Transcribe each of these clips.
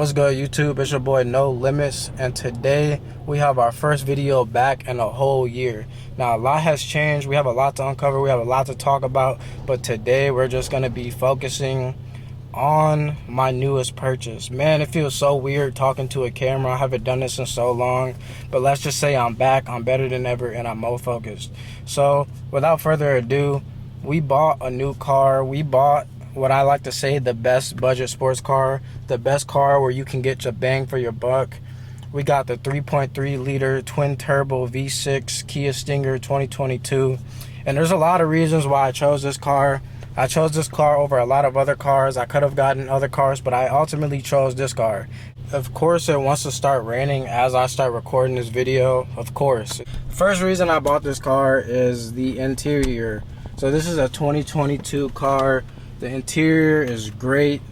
What's good, YouTube? It's your boy No Limits, and today we have our first video back in a whole year. Now, a lot has changed. We have a lot to uncover. We have a lot to talk about, but today we're just going to be focusing on my newest purchase. Man, it feels so weird talking to a camera. I haven't done this in so long, but let's just say I'm back. I'm better than ever, and I'm more focused. So, without further ado, we bought a new car. We bought what I like to say the best budget sports car, the best car where you can get your bang for your buck. We got the 3.3 liter twin turbo V6 Kia Stinger 2022, and there's a lot of reasons why I chose this car. I chose this car over a lot of other cars. I could have gotten other cars, but I ultimately chose this car. Of course, it wants to start raining as I start recording this video, of course. First reason I bought this car is the interior. So this is a 2022 car. The interior is great.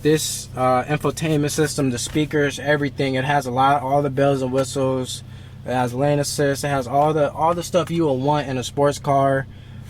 This infotainment system, the speakers, everything, it has all the bells and whistles. It has lane assist. It has all the stuff you will want in a sports car.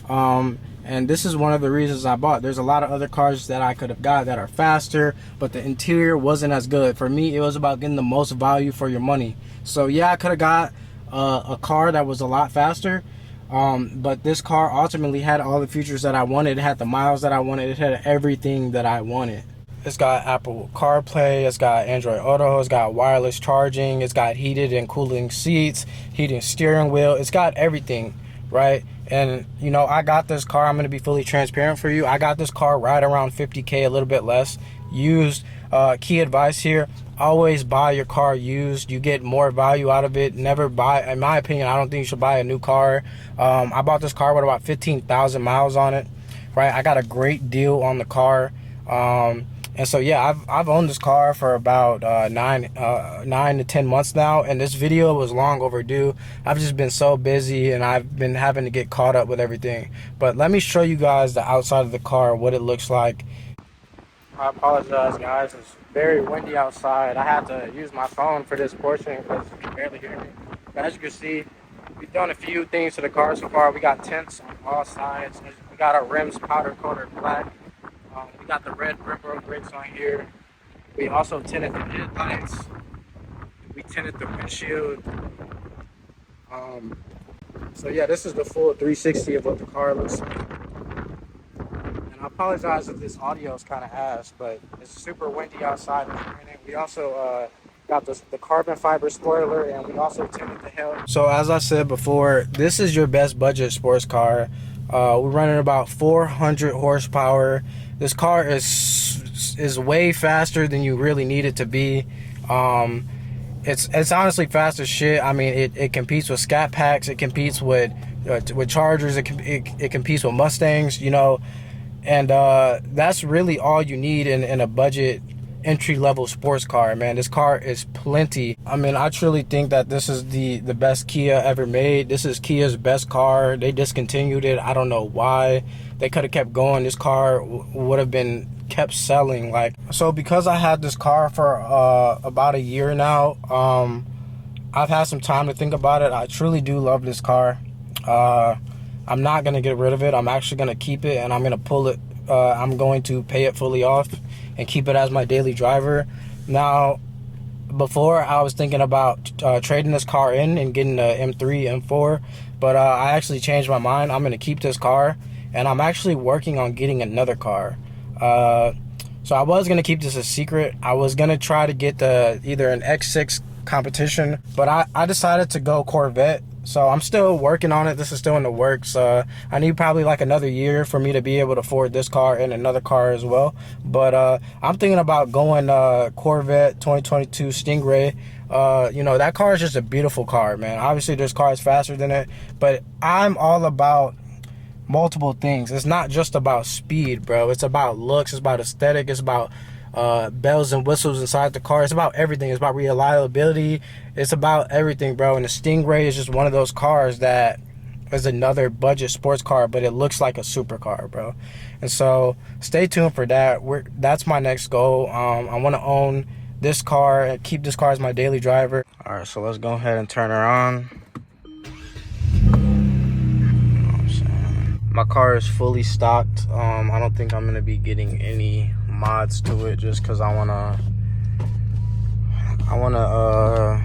And this is one of the reasons I bought. There's a lot of other cars that I could have got that are faster, but the interior wasn't as good. For me, it was about getting the most value for your money. So yeah, I could have got a car that was a lot faster. But this car ultimately had all the features that I wanted. It had the miles that I wanted. It had everything that I wanted. It's got Apple CarPlay, it's got Android Auto, it's got wireless charging, it's got heated and cooling seats, heated steering wheel. It's got everything, right? And you know, I got this car, I'm going to be fully transparent for you. I got this car right around 50K, a little bit less used. Key advice here: always buy your car used. You get more value out of it. Never buy, in my opinion, I don't think you should buy a new car. I bought this car with about 15,000 miles on it, right? I got a great deal on the car. And so yeah, I've owned this car for about 9 to 10 months now, and this video was long overdue. I've just been so busy and I've been having to get caught up with everything. But let me show you guys the outside of the car, what it looks like. I apologize, guys. It's very windy outside. I had to use my phone for this portion because you can barely hear me. But as you can see, we've done a few things to the car so far. We got tints on all sides. We got our rims powder coated black. We got the red rim brakes on here. We also tinted the headlights. We tinted the windshield. So yeah, this is the full 360 of what the car looks like. I apologize if this audio is kind of ass, but it's super windy outside. We also got the carbon fiber spoiler, and we also tinted the hell. So as I said before, this is your best budget sports car. We're running about 400 horsepower. This car is way faster than you really need it to be. It's honestly fast as shit. I mean, it competes with Scat Packs. It competes with Chargers. It competes with Mustangs. You know. And that's really all you need in a budget entry-level sports car, man. This car is plenty. I mean, I truly think that this is the best Kia ever made. This is Kia's best car. They discontinued it. I don't know why. They could have kept going. This car would have been kept selling. Like, so because I had this car for about a year now, I've had some time to think about it. I truly do love this car. I'm not going to get rid of it. I'm actually going to keep it, and I'm going to pull it. I'm going to pay it fully off and keep it as my daily driver. Now, before I was thinking about trading this car in and getting the M3, M4, but I actually changed my mind. I'm going to keep this car, and I'm actually working on getting another car. So I was going to keep this a secret. I was going to try to get either an X6 competition, but I decided to go Corvette. So I'm still working on it. This is still in the works. I need probably like another year for me to be able to afford this car and another car as well. But I'm thinking about going Corvette 2022 Stingray. You know, that car is just a beautiful car, man. Obviously, there's cars faster than it, but I'm all about multiple things. It's not just about speed, bro. It's about looks. It's about aesthetic. It's about bells and whistles inside the car. It's about everything. It's about reliability. It's about everything, bro. And the Stingray is just one of those cars that is another budget sports car, but it looks like a supercar, bro. And so stay tuned for that. That's my next goal. I want to own this car and keep this car as my daily driver. All right, so let's go ahead and turn her on. My car is fully stocked. I don't think I'm gonna be getting any mods to it just because I want to I want to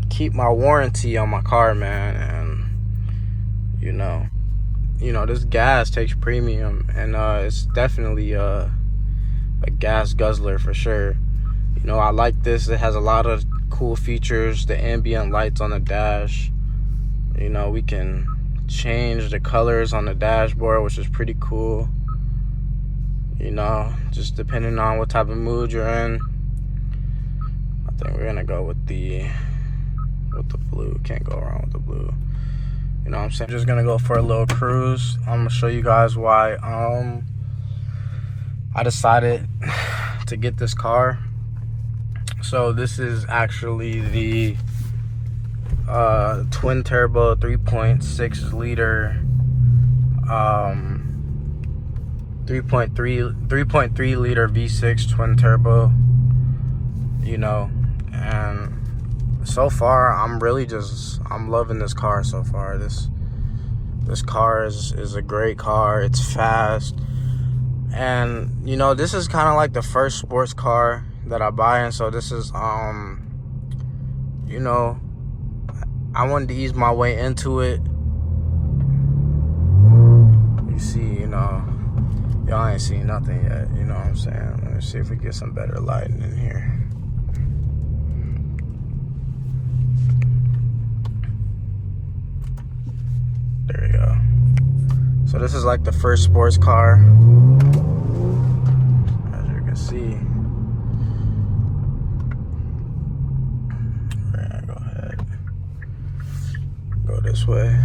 keep my warranty on my car, man. And this gas takes premium, and it's definitely a gas guzzler for sure. I like this. It has a lot of cool features. The ambient lights on the dash. We can change the colors on the dashboard, which is pretty cool. Just depending on what type of mood you're in. I think we're gonna go with the blue. Can't go wrong with the blue. You know what I'm saying? Just gonna go for a little cruise. I'm gonna show you guys why I decided to get this car. So this is actually the twin turbo 3.6 liter 3.3 liter V6 twin turbo, and so far I'm loving this car so far. This car is a great car. It's fast, and this is kind of like the first sports car that I buy, and so this is I wanted to ease my way into it. You see, y'all ain't seen nothing yet, you know what I'm saying? Let me see if we get some better lighting in here. There we go. So this is like the first sports car, as you can see. We're gonna go ahead, go this way.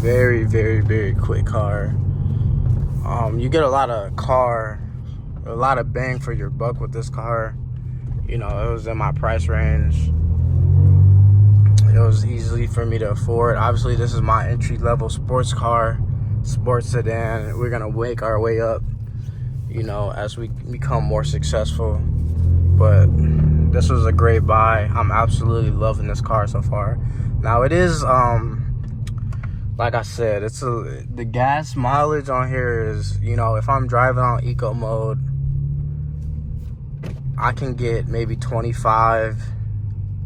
Very, very, very quick car. You get a lot of bang for your buck with this car. It was in my price range. It was easy for me to afford. Obviously, this is my entry-level sports car, sports sedan. We're gonna wake our way up, as we become more successful. But this was a great buy. I'm absolutely loving this car so far. Now it is like I said, the gas mileage on here is, if I'm driving on eco mode, I can get maybe 25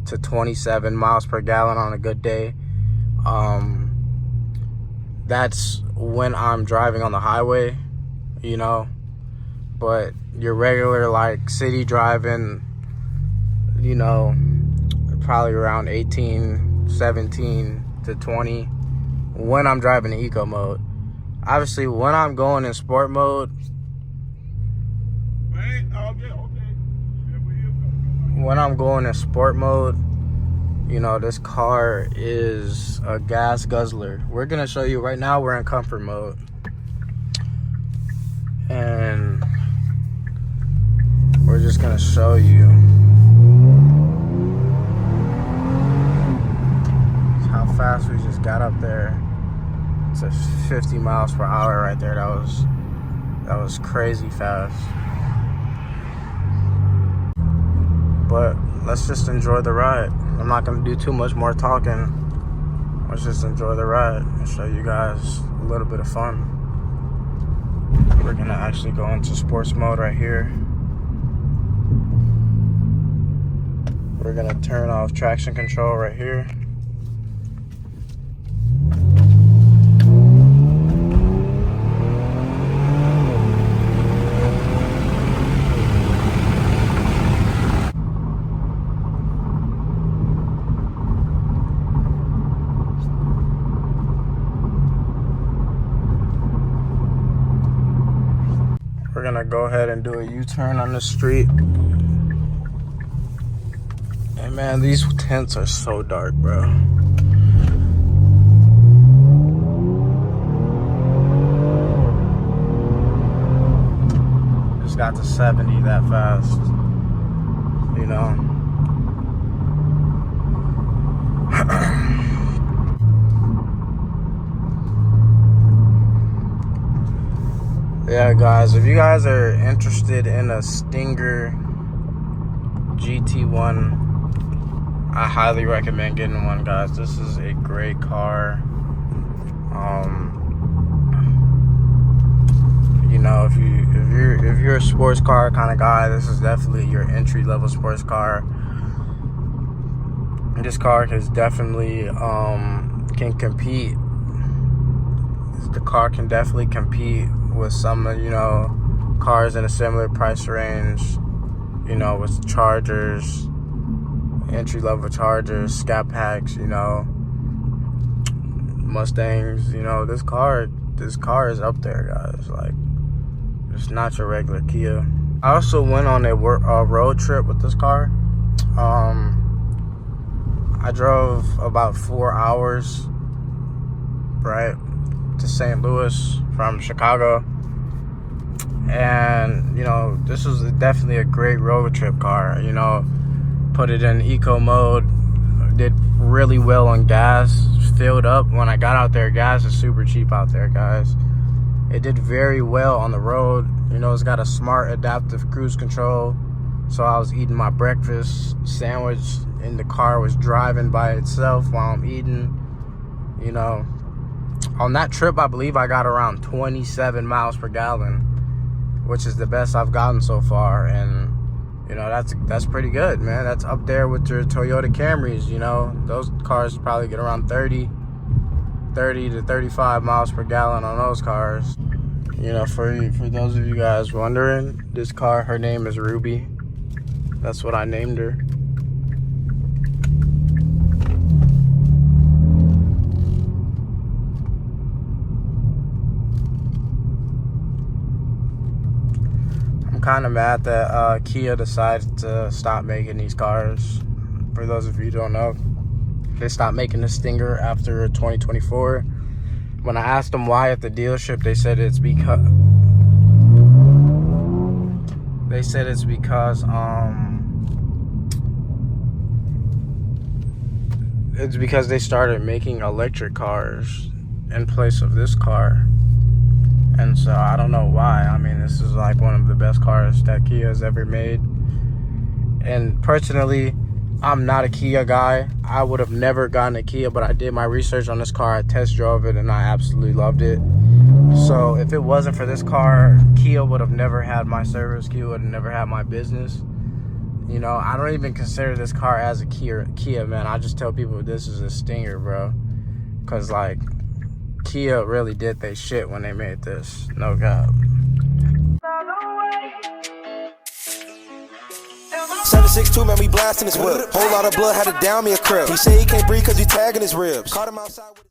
to 27 miles per gallon on a good day. That's when I'm driving on the highway, but your regular like city driving, probably around 18, 17 to 20 when I'm driving in eco mode. Obviously, when I'm going in sport mode, this car is a gas guzzler. We're gonna show you right now. We're in comfort mode, and we're just gonna show you how fast we just got up there. It's a 50 miles per hour right there. That was crazy fast. But let's just enjoy the ride. I'm not gonna do too much more talking. Let's just enjoy the ride and show you guys a little bit of fun. We're gonna actually go into sports mode right here. We're gonna turn off traction control right here. We're gonna go ahead and do a U-turn on the street. And man, these tents are so dark, bro. Just got to 70 that fast, Yeah, guys, if you guys are interested in a Stinger GT1, I highly recommend getting one, guys. This is a great car. You know, if you're a sports car kind of guy, this is definitely your entry level sports car. This car is definitely can compete. The car can definitely compete with some, you know, cars in a similar price range. You know, with Chargers, entry level Chargers, Scat Packs. You know, Mustangs. You know, this car is up there, guys. Like, it's not your regular Kia. I also went on a road trip with this car. I drove about 4 hours, right, to St. Louis from Chicago. And, you know, this was definitely a great road trip car. You know, put it in eco mode, did really well on gas, filled up. When I got out there, gas is super cheap out there, guys. It did very well on the road. You know, it's got a smart adaptive cruise control. So I was eating my breakfast sandwich in the car, was driving by itself while I'm eating. You know, on that trip, I believe I got around 27 miles per gallon, which is the best I've gotten so far. And, you know, that's pretty good, man. That's up there with your Toyota Camrys. You know, those cars probably get around 30 to 35 miles per gallon on those cars. You know, for those of you guys wondering, this car, her name is Ruby. That's what I named her. I'm kind of mad that Kia decided to stop making these cars. For those of you who don't know, they stopped making the Stinger after 2024. When I asked them why at the dealership, they said it's because they started making electric cars in place of this car. And so I don't know why. I mean, this is like one of the best cars that Kia has ever made. And personally, I'm not a Kia guy. I would have never gotten a Kia, but I did my research on this car. I test drove it and I absolutely loved it. So if it wasn't for this car, Kia would have never had my service. Kia would have never had my business. You know, I don't even consider this car as a Kia, man. I just tell people this is a Stinger, bro. Because, like, Kia really did they shit when they made this. No doubt. 762, man, we blasting his whip. Whole lot of blood had to down me a crib. He say he can't breathe cause he tagging his ribs. Caught him outside with